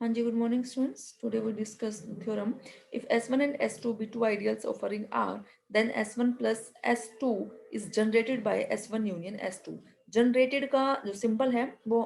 हाँ जी, good morning students. Today we discuss the theorem. If S1 and S2 be two ideals of a ring R, then S1 plus S2 is generated by S1 union S2. Generated का जो simple है वो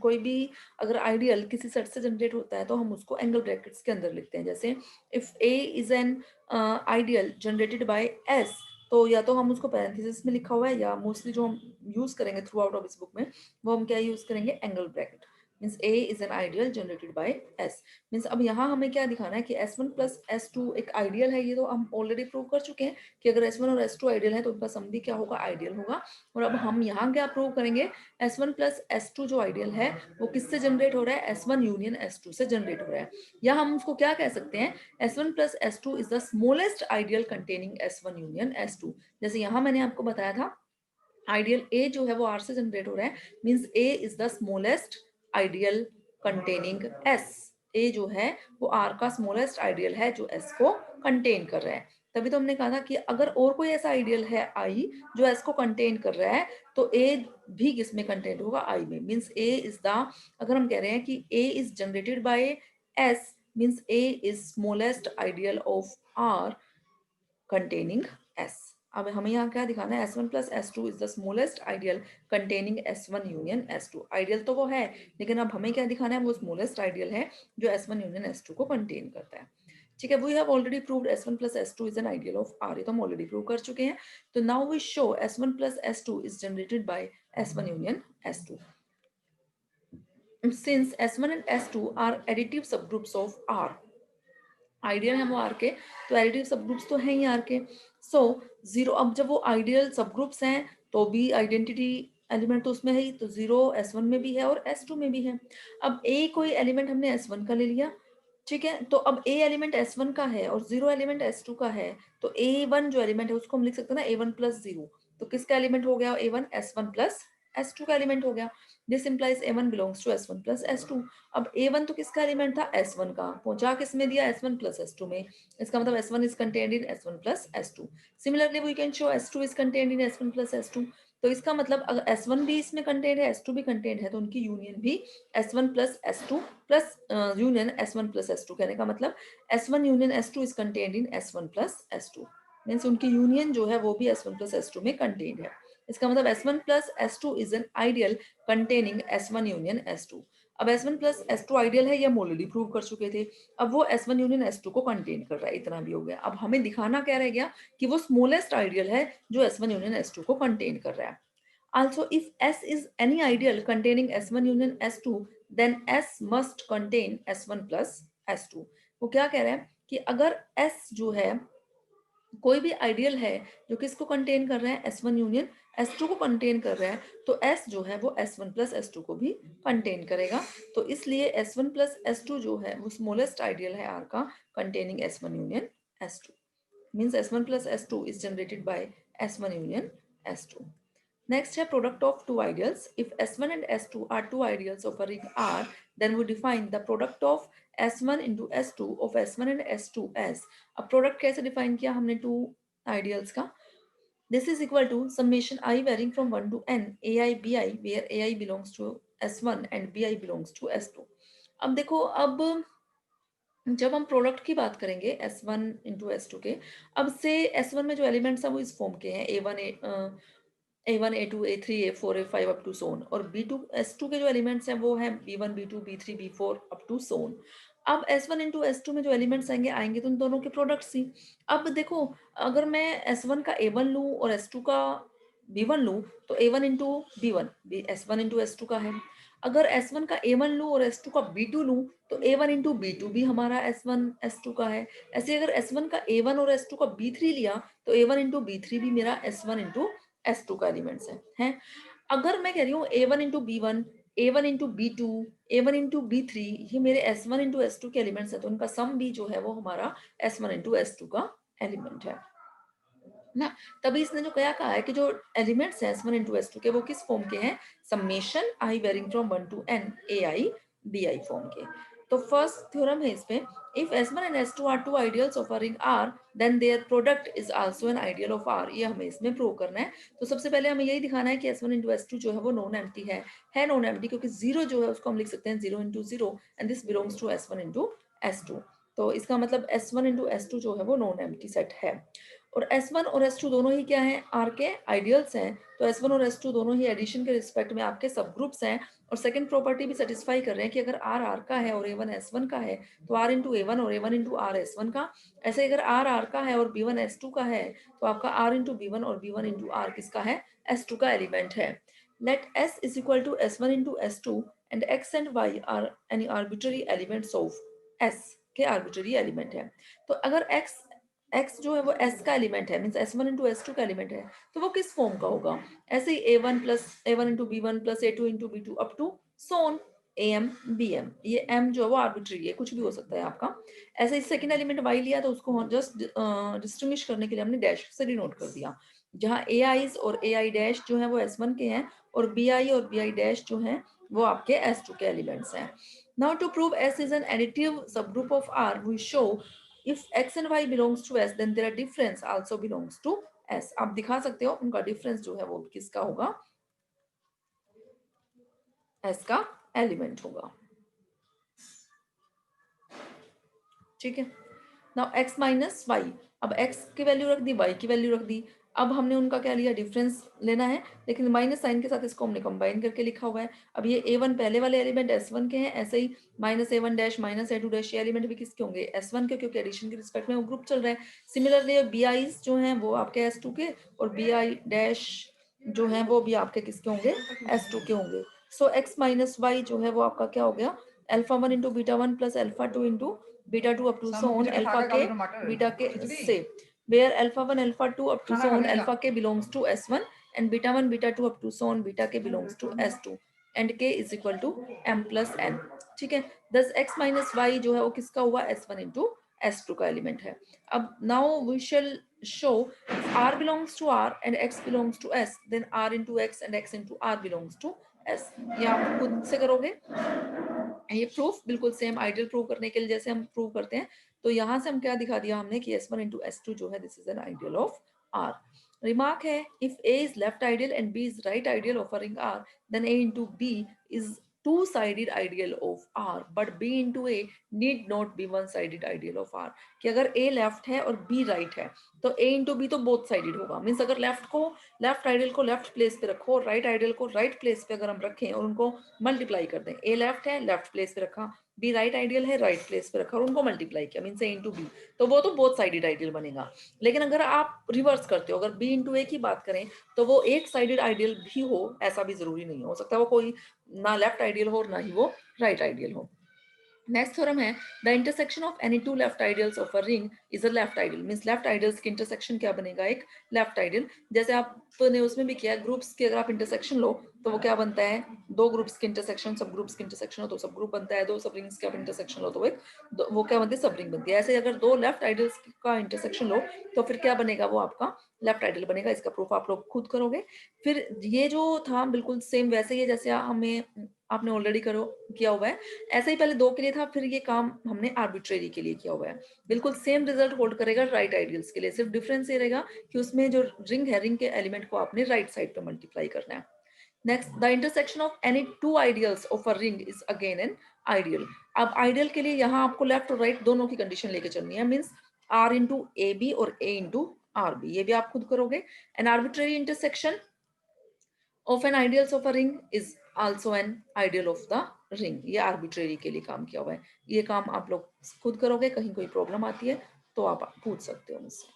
कोई भी अगर ideal किसी set से generate होता है तो हम उसको एंगल ब्रैकेट्स के अंदर लिखते हैं. जैसे if A is an ideal generated by S, तो या तो हम उसको पैरेंथेसिस में लिखा हुआ है या मोस्टली जो हम यूज करेंगे थ्रू आउट ऑफ इस बुक में वो हम क्या यूज करेंगे, angle bracket. Means A is an ideal generated by S. Means अब यहाँ हमें क्या दिखाना है कि S1 प्लस S2 एक आइडियल है. ये तो हम ऑलरेडी प्रूव कर चुके हैं कि अगर S1 और S2 आइडियल है तो उनका सम भी क्या होगा, आइडियल होगा. और अब हम यहाँ क्या प्रूव करेंगे, S1 प्लस S2 जो आइडियल है वो किससे जनरेट हो रहा है, S1 यूनियन S2 से जनरेट हो रहा है. या हम उसको क्या कह सकते हैं, S1 plus S2 is the smallest ideal containing S1 union S2. जैसे यहाँ मैंने आपको बताया था आइडियल ए जो है वो आर से जनरेट हो रहा है. Means A is the smallest ideal containing S. A जो है वो आर का स्मॉलेस्ट आइडियल है जो एस को कंटेन कर रहा है. तभी तो हमने कहा था कि अगर और कोई ऐसा आइडियल है आई जो एस को कंटेन कर रहा है तो ए भी किस में कंटेन होगा, आई में. मींस ए इज द, अगर हम कह रहे हैं कि A is generated by S, means A is smallest ideal of R containing S. अब हमें यहाँ क्या दिखाना है, S1 plus S2 is the smallest ideal containing S1 union S2. Ideal तो वो है लेकिन अब हमें क्या दिखाना है, वो स्मॉलेस्ट आइडियल है जो S1 यूनियन S2 को कंटेन करता है. ठीक है, we have already proved S1 plus S2 is an ideal of R. ये तो हम ऑलरेडी प्रूव कर चुके हैं. तो now we show S1 plus S2 is generated by S1 union S2. Since S1 and S2 are additive subgroups of R, ideal है वो are के, तो एडिटिव सबग्रुप्स तो हैं ही आर के. सो जीरो, अब जब वो आइडियल सबग्रुप्स हैं तो भी आइडेंटिटी एलिमेंट तो उसमें है ही, तो जीरो S1 में भी है और S2 में भी है. अब ए कोई एलिमेंट हमने S1 का ले लिया, ठीक है, तो अब ए एलिमेंट S1 का है और जीरो एलिमेंट S2 का है, तो A1 जो एलिमेंट है उसको हम लिख सकते हैं ना A1 प्लस जीरो. तो किसका एलिमेंट हो गया A1, S1 प्लस S2 का एलिमेंट हो गया. This implies A1 belongs to S1 plus S2. अब A1 तो किसका एलिमेंट था, S1 का, पहुंचा किस में दिया, S1 प्लस S2 में. इसका मतलब S1 is contained in S1 plus S2. Similarly we can show S2 is contained in S1 plus S2. तो इसका मतलब अगर S1 भी इसमें कंटेन्ड है S2 भी कंटेन्ड है तो उनकी यूनियन भी S1 plus S2 plus union S1 plus S2. कहने का मतलब S1 union S2 is contained in S1 plus S2. Means उनकी यूनियन जो है वो भी S1 प्लस S2 में कंटेन्ड है. इसका मतलब S1 plus S2 is an ideal containing S1 union S2. अब S1 प्लस S2 आइडियल है, ये हम ऑलरेडी प्रूव कर चुके थे. अब वो S1 यूनियन S2 को कंटेन कर रहा है, इतना भी हो गया. अब हमें दिखाना क्या रह गया कि वो स्मॉलेस्ट आइडियल है जो S1 यूनियन S2 को कंटेन कर रहा है. Also, if S is any ideal containing S1 union S2, then S must contain S1 plus S2. वो क्या कह रहा है कि अगर S जो है कोई भी आइडियल है जो किसको कंटेन कर रहा है, S1 यूनियन S2 को कंटेन कर रहा है, तो S जो है वो S1 प्लस S2 को भी कंटेन करेगा. तो इसलिए S1 प्लस S2 जो है वो स्मॉलेस्ट आइडियल है R का containing S1 union S2. Means S1 plus S2 is generated by S1 union S2. Next है product of two ideals. If S1 and S2 are two ideals of a ring R, then we define the product of S1 into S2 of S1 and S2 as. अब product कैसे define किया हमने two ideals का. This is equal to summation I varying from 1 to n ai bi, where ai belongs to S1 and bi belongs to S2. अब देखो, अब जब हम प्रोडक्ट की बात करेंगे S1 इंटू S2 के, अब से S1 में जो एलिमेंट्स हैं वो इस फॉर्म के हैं A1 A2 A3 A4 A5 up to सोन. और B2 S2 के जो एलिमेंट्स हैं वो हैं B1 B2 B3 B4 up to सोन. अब S1 इंटू S2 में जो एलिमेंट्स आएंगे आएंगे तो उन दोनों के प्रोडक्ट्स ही. अब देखो, अगर मैं S1 का A1 लूँ और S2 का B1 लूँ तो A1 into B1 S1 into S2 का है. अगर S1 का A1 लूँ और S2 का B2 लूँ तो A1 इंटू B2 भी हमारा S1 S2 का है. ऐसे अगर S1 का A1 और S2 का B3 लिया तो A1 इंटू B3 भी मेरा S1 इंटू S2 का एलिमेंट्स है. अगर मैं कह रही हूँ A1 into B1 A1 into B2 A1 into B3, ये मेरे S1 इंटू S2 के एलिमेंट्स है, तो उनका सम भी जो है वो हमारा S1 इंटू S2 का एलिमेंट है ना. तभी इसने जो क्या कहा है कि जो एलिमेंट्स हैं S1 इंटू S2 के वो किस फॉर्म के हैं, summation I varying from 1 to n ai bi form के. तो फर्स्ट थ्योरम है इस पे, if S1 and S2 are two ideals of a ring R then their product is also an ideal of R। ये हमें इसमें prove करना है। तो सबसे पहले हमें यही दिखाना है कि S1 इंटू S2 जो है वो नॉन एम्प्टी है नॉन एम्प्टी, क्योंकि जीरो जो है उसको हम लिख सकते हैं 0 into 0 and this belongs to S1 into S2। तो इसका मतलब S1 इंटू S2 जो है वो नॉन एम्प्टी सेट है। और S1 और S2 दोनों ही क्या हैं, R के आइडियल्स हैं। तो S1 और S2 दोनों ही एडिशन के रिस्पेक्ट में आपके सब ग्रुप्स हैं। और सेकंड प्रॉपर्टी भी सेटिस्फाई कर रहे हैं कि अगर R R का है और A1 S1 का है तो R इंटू A1 और A1 इंटू R S1 का। ऐसे अगर R R का है और B1 S2 का है तो आपका R इंटू B1 और B1 इंटू R किसका है, S2 का एलिमेंट है। Let S is equal to S1 into S2 and X and Y are any arbitrary elements of S के आर्बिट्ररी एलिमेंट है। तो अगर x जो है वो s का एलिमेंट है, मींस s1 इंटू s2 का एलिमेंट है, तो वो किस फॉर्म का होगा, ऐसे ही a1 plus a1 into b1 plus a2 into b2 up to सोन am bm। ये m जो है वो आर्बिट्री है, कुछ भी हो सकता है आपका। ऐसे ही सेकंड एलिमेंट y लिया तो उसको जस्ट डिस्टिंग्विश करने के लिए हमने डैश से डिनोट कर दिया, जहाँ ai's और ai डैश जो है वो s1 के हैं और bi और bi डैश जो हैं वो आपके s2 के एलिमेंट्स हैं। Now to prove S is an additive subgroup of R, we show if x and y belongs to S then their difference also belongs to S। आप दिखा सकते हो उनका डिफरेंस जो है वो किसका होगा, S का एलिमेंट होगा। ठीक है, नाउ x माइनस वाई, अब x की वैल्यू रख दी, y की वैल्यू रख दी। अब हमने उनका क्या लिया, डिफरेंस लेना है, लेकिन माइनस साइन के साथ इसको हमने कंबाइन करके लिखा हुआ है। अब ये a1 पहले वाले एलिमेंट s1 के हैं, ऐसे ही minus a1 dash minus a2 dash ये एलिमेंट भी किसके होंगे, s1 के, क्योंकि एडिशन के रिस्पेक्ट में वो ग्रुप चल रहा है। सिमिलरली bi's जो हैं वो आपके s2 के और bi डैश जो है वो भी आपके किसके होंगे, s2 के होंगे। सो x माइनस वाई जो है वो आपका क्या हो गया, alpha 1 into beta 1 plus alpha 2 into beta 2 up to सोन अल्फा के बीटा के से, where alpha 1 alpha 2 up to so on alpha k belongs to s1 and beta 1 beta 2 up to so on beta k belongs to s2 and k is equal to m plus n। ठीक है, thus x minus y जो है वो किसका हुआ, s1 into s2 का element है। अब now we shall show if r belongs to r and x belongs to s then r into x and x into r belongs to s। ये आप खुद से करोगे, ये प्रूफ बिल्कुल सेम आइडियल प्रूव करने के लिए जैसे हम प्रूव करते हैं। तो यहाँ से हम क्या दिखा दिया हमने कि S1 इंटू S2 जो है this is an ideal of R। Remark है, if A is left ideal and B is right ideal of a ring R then A into B is two sided ideal of R but B into A need not be one sided ideal of R। कि अगर A left है और B right है तो A into B तो both sided होगा, means अगर left ideal को लेफ्ट प्लेस पे रखो और राइट आइडियल को राइट प्लेस पे अगर हम रखें और उनको मल्टीप्लाई कर दें, ए लेफ्ट है लेफ्ट प्लेस पे रखा, बी राइट आइडियल है राइट प्लेस पे रखा और उनको मल्टीप्लाई किया, मीन ए इंटू बी, तो वो तो बोथ साइडेड आइडियल बनेगा। लेकिन अगर आप रिवर्स करते हो, अगर बी इंटू ए की बात करें तो वो एक साइडेड आइडियल भी हो ऐसा भी जरूरी नहीं हो सकता, वो कोई ना लेफ्ट आइडियल हो और ना ही वो राइट आइडियल हो। नेक्स्ट थ्योरम है, the intersection of any two left ideals of a ring is a left ideal, means left ideals की इंटरसेक्शन क्या बनेगा, एक लेफ्ट आइडियल। जैसे आपने उसमें भी किया, ग्रुप्स के अगर आप इंटरसेक्शन लो तो वो क्या बनता है, दो ग्रुप्स के इंटरसेक्शन, सब ग्रुप्स के इंटरसेक्शन हो तो सब ग्रुप बनता है, दो सब रिंग्स के आप इंटरसेक्शन लो तो एक वो क्या बनती है, सब रिंग बनती है। ऐसे अगर दो लेफ्ट आइडियल्स का इंटरसेक्शन लो तो फिर क्या बनेगा, वो आपका लेफ्ट आइडियल बनेगा। इसका प्रूफ आप लोग खुद करोगे। फिर ये जो था बिल्कुल सेम वैसे ही है जैसे हमें आपने ऑलरेडी करो किया हुआ है, ऐसे ही पहले दो के लिए था, फिर ये काम हमने आर्बिट्रेरी के लिए किया हुआ है। बिल्कुल सेम रिजल्ट होल्ड करेगा राइट आइडियल्स के लिए, सिर्फ डिफरेंस ये रहेगा कि उसमें जो रिंग है, रिंग के एलिमेंट को आपने राइट साइड पे मल्टीप्लाई करना है। Next, the intersection of any two ideals of a ring is again an ideal. अब आइडियल के लिए यहाँ आपको लेफ्ट और राइट दोनों की कंडीशन लेके चलनी है, means R into A B और ए इंटू आर बी, ये भी आप खुद करोगे। An arbitrary intersection of an ideals of a ring is also an ideal of the ring। ये आर्बिट्रेरी के लिए काम किया हुआ है, ये काम आप लोग खुद करोगे, कहीं कोई प्रॉब्लम आती है तो आप पूछ सकते हो मुझसे।